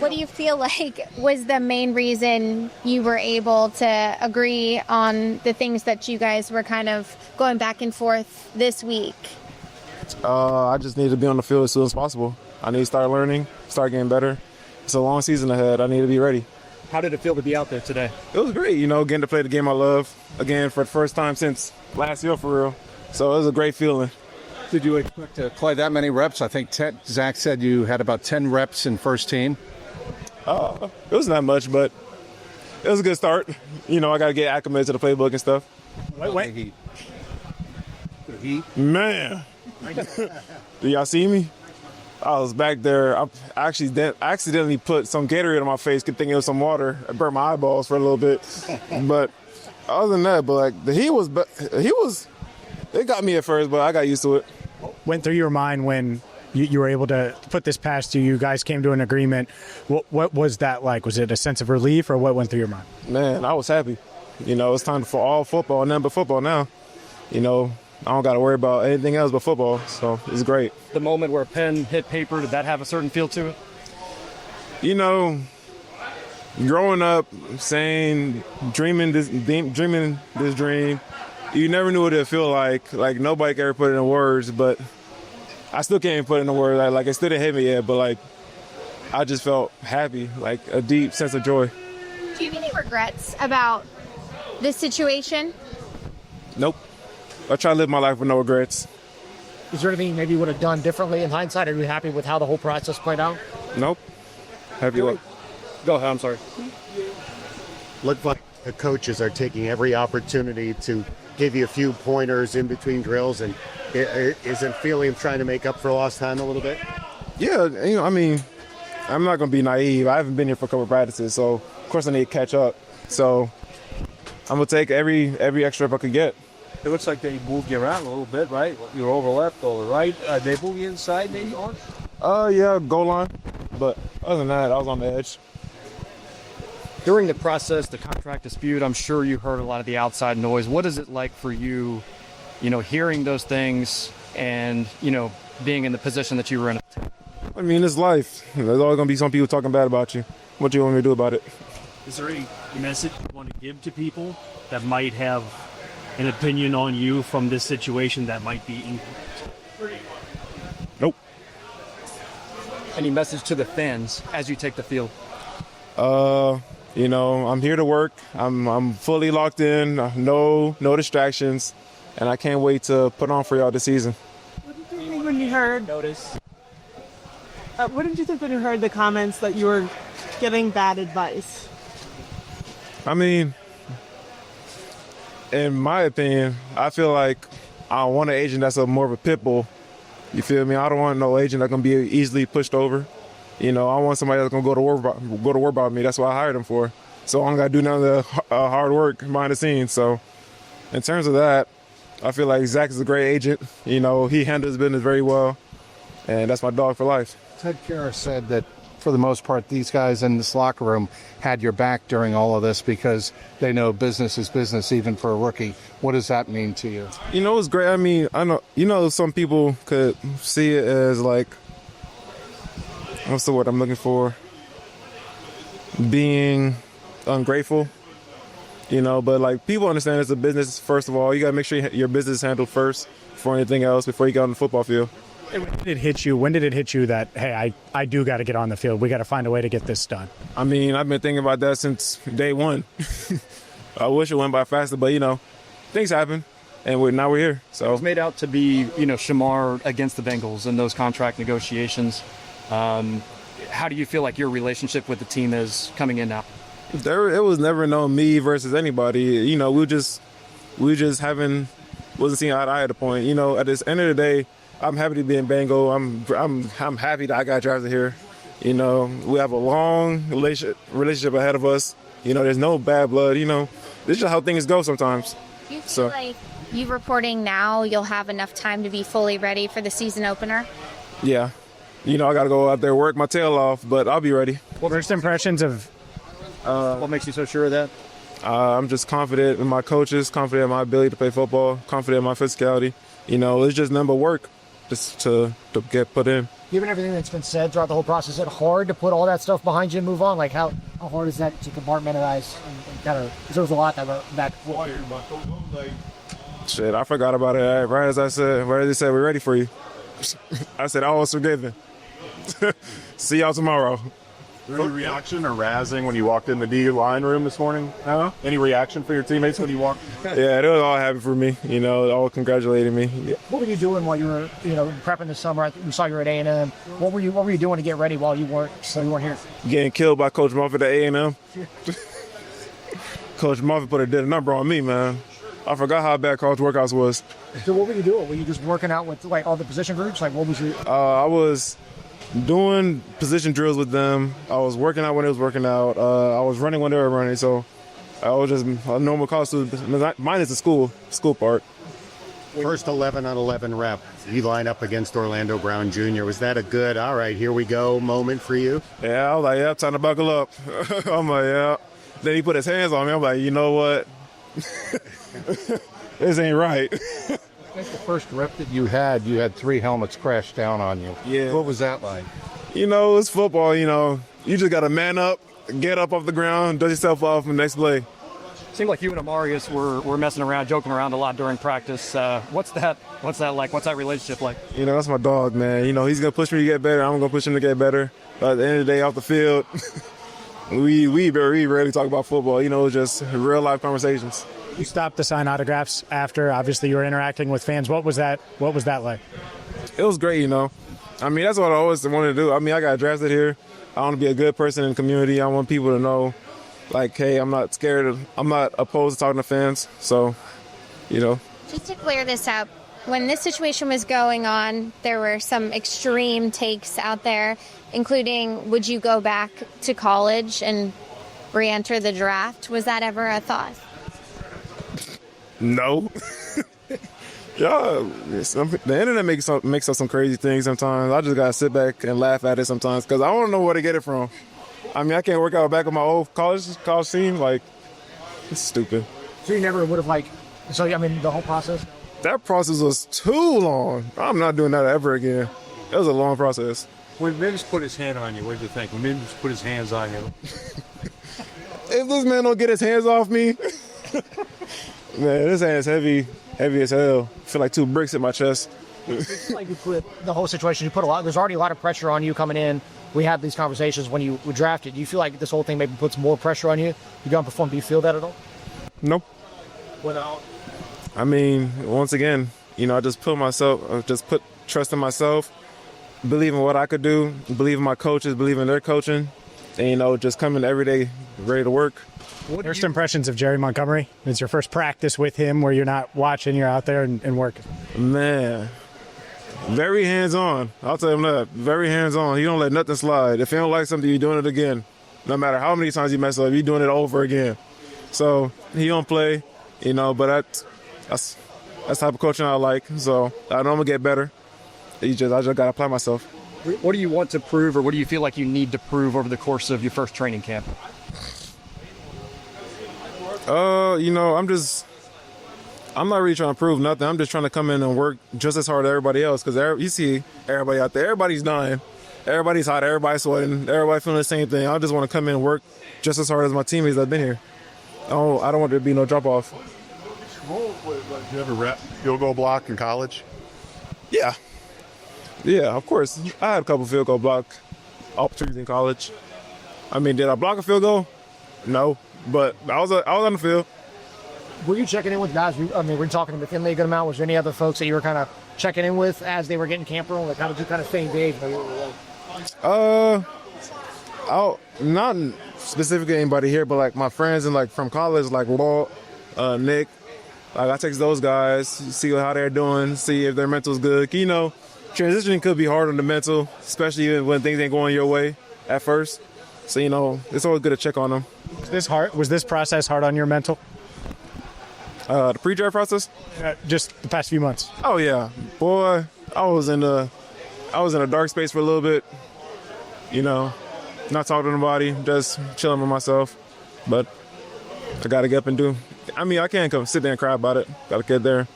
What do you feel like was the main reason you were able to agree on the things that you guys were kind of going back and forth this week? I just need to be on the field as soon as possible. I need to start learning, start getting better. It's a long season ahead. I need to be ready. How did it feel to be out there today? It was great, getting to play the game I love again for the first time since last year for real. So it was a great feeling. Did you expect to play that many reps? I think Zach said you had about 10 reps in first team. It wasn't that much, but it was a good start. I got to get acclimated to the playbook and stuff. Wait. Man. Do y'all see me? I was back there. I accidentally put some Gatorade on my face, thinking it was some water. I burnt my eyeballs for a little bit. But other than that, the heat was, it got me at first, but I got used to it. Went through your mind when you were able to put this past you? You guys came to an agreement. What was that like? Was it a sense of relief, or what went through your mind? Man, I was happy. It's time for all football and nothing but football now. I don't got to worry about anything else but football, so it's great. The moment where a pen hit paper, did that have a certain feel to it? Growing up, dreaming this dream, you never knew what it would feel like. Like, nobody could ever put it in words, but I still can't put it in words. Like it still didn't hit me yet, but, I just felt happy, a deep sense of joy. Do you have any regrets about this situation? Nope. I try to live my life with no regrets. Is there anything you maybe would have done differently in hindsight? Are you happy with how the whole process played out? Nope. Happy with. Go ahead, I'm sorry. Looked like the coaches are taking every opportunity to give you a few pointers in between drills, and is it feeling of trying to make up for lost time a little bit? Yeah, I'm not going to be naive. I haven't been here for a couple of practices, so of course I need to catch up. So I'm going to take every extra rep I could get. It looks like they moved you around a little bit, right? You're over left, over right. They moved you inside, maybe on? Yeah, goal line. But other than that, I was on the edge. During the process, the contract dispute, I'm sure you heard a lot of the outside noise. What is it like for you, hearing those things and, being in the position that you were in? It's life. There's always going to be some people talking bad about you. What do you want me to do about it? Is there any message you want to give to people that might have an opinion on you from this situation that might be incorrect? Nope. Any message to the fans as you take the field? I'm here to work. I'm fully locked in. No distractions, and I can't wait to put on for y'all this season. What did you think when you heard? What did you think when you heard the comments that you were giving bad advice? In my opinion, I feel like I want an agent that's more of a pit bull. You feel me? I don't want no agent that's gonna be easily pushed over. I want somebody that's gonna go to war about me. That's what I hired him for. So I don't gotta do none of the hard work behind the scenes. So in terms of that, I feel like Zach is a great agent. He handles his business very well, and that's my dog for life. Ted Karras said that for the most part, these guys in this locker room had your back during all of this because they know business is business, even for a rookie. What does that mean to you? It's great. I know, some people could see it as what's the word I'm looking for? Being ungrateful. But people understand it's a business, first of all. You got to make sure your business is handled first before anything else, before you get on the football field. When did it hit you that, hey, I do got to get on the field. We got to find a way to get this done? I've been thinking about that since day one. I wish it went by faster, but, things happen, and now we're here. So it was made out to be, Shemar against the Bengals in those contract negotiations. How do you feel like your relationship with the team is coming in now? It was never me versus anybody. We just wasn't seeing eye to eye at the point. At this end of the day, I'm happy to be in Bengal. I'm happy that I got drafted here. We have a long relationship ahead of us. There's no bad blood. This is how things go sometimes. Do you feel like you reporting now, you'll have enough time to be fully ready for the season opener? Yeah. I got to go out there, work my tail off, but I'll be ready. First impressions of... what makes you so sure of that? I'm just confident in my coaches, confident in my ability to play football, confident in my physicality. It's just nothing but work. just to get put in. Given everything that's been said throughout the whole process, is it hard to put all that stuff behind you and move on? Like how hard is that to compartmentalize and kind of, because there was a lot that went back and forth. Shit, I forgot about it. Right as they said, we're ready for you. I said, all was forgiven. See y'all tomorrow. Any reaction or razzing when you walked in the D line room this morning? No? Any reaction for your teammates when you walked? Yeah, they was all happy for me. All congratulating me. What were you doing while you were, prepping this summer? We saw you were at A&M. What were you doing to get ready while you weren't here? Getting killed by Coach Muffet at A&M. Coach Muffet did a number on me, man. I forgot how bad college workouts was. So what were you doing? Were you just working out with like all the position groups? Like what was your? I was doing position drills with them. I was working out when they was working out. I was running when they were running. So I was just a normal college student. Mine is the school part. First 11 on 11 rep, you line up against Orlando Brown Jr. Was that a good, all right, here we go moment for you? Yeah, I was like, yeah, time to buckle up. I'm like, yeah. Then he put his hands on me. I'm like, you know what? This ain't right. I think the first rep that you had 3 helmets crash down on you. Yeah. What was that like? It's football, you just got to man up, get up off the ground, dust yourself off in the next play. Seemed like you and Amarius were messing around, joking around a lot during practice. What's that like? What's that relationship like? That's my dog, man. He's going to push me to get better. I'm going to push him to get better. But at the end of the day, off the field, we rarely talk about football. Just real life conversations. You stopped to sign autographs after. Obviously, you were interacting with fans. What was that like? It was great, that's what I always wanted to do. I got drafted here. I want to be a good person in the community. I want people to know, like, hey, I'm not opposed to talking to fans. So, Just to clear this up, when this situation was going on, there were some extreme takes out there, including would you go back to college and re-enter the draft? Was that ever a thought? No. Yeah, the internet makes up some crazy things sometimes. I just got to sit back and laugh at it sometimes because I don't know where to get it from. I can't work out back on my old college team. Like, it's stupid. So you never would have the whole process? That process was too long. I'm not doing that ever again. It was a long process. When Mims put his hand on you, what did you think? When Mims put his hands on you? If this man don't get his hands off me, man, this hand's heavy as hell. I feel like 2 bricks in my chest. Like you put the whole situation, there's already a lot of pressure on you coming in. We had these conversations when you were drafted. Do you feel like this whole thing maybe puts more pressure on you? You go and perform. Do you feel that at all? No. Without? Once again, I just put trust in myself, believe in what I could do, believe in my coaches, believe in their coaching, and, just coming every day ready to work. First impressions of Jerry Montgomery? It's your first practice with him where you're not watching, you're out there and working. Man, very hands-on. I'll tell him that. Very hands-on. He don't let nothing slide. If he don't like something, you're doing it again. No matter how many times you mess up, you're doing it over again. So he don't play, but that's the type of coaching I like. So I know I'm going to get better. I just got to apply myself. What do you want to prove, or what do you feel like you need to prove over the course of your first training camp? I'm not really trying to prove nothing. I'm just trying to come in and work just as hard as everybody else because you see everybody out there. Everybody's dying. Everybody's hot. Everybody's sweating. Everybody feeling the same thing. I just want to come in and work just as hard as my teammates that have been here. I don't want there to be no drop-off. Did you ever rep field goal block in college? Yeah. Yeah, of course. I had a couple field goal block opportunities in college. Did I block a field goal? No. But I was on the field. Were you checking in with guys? Were you talking to McKinley a good amount? Was there any other folks that you were kind of checking in with as they were getting camp roll? Like, how did you kind of stay engaged? Not specifically anybody here, but like my friends and like from college, like Walt, Nick. Like I text those guys, see how they're doing, see if their mental's good. Transitioning could be hard on the mental, especially when things ain't going your way at first. So, it's always good to check on them. Was this process hard on your mental? The pre-draft process? Just the past few months. Oh yeah, boy, I was in a dark space for a little bit. Not talking to nobody, just chilling with myself. But I got to get up and do. I can't come sit there and cry about it. Got to get there,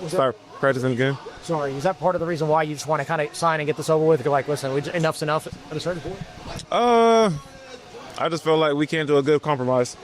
start practicing again. Sorry, is that part of the reason why you just want to kind of sign and get this over with? You're like, listen, enough's enough at a certain point? I just feel like we can't do a good compromise.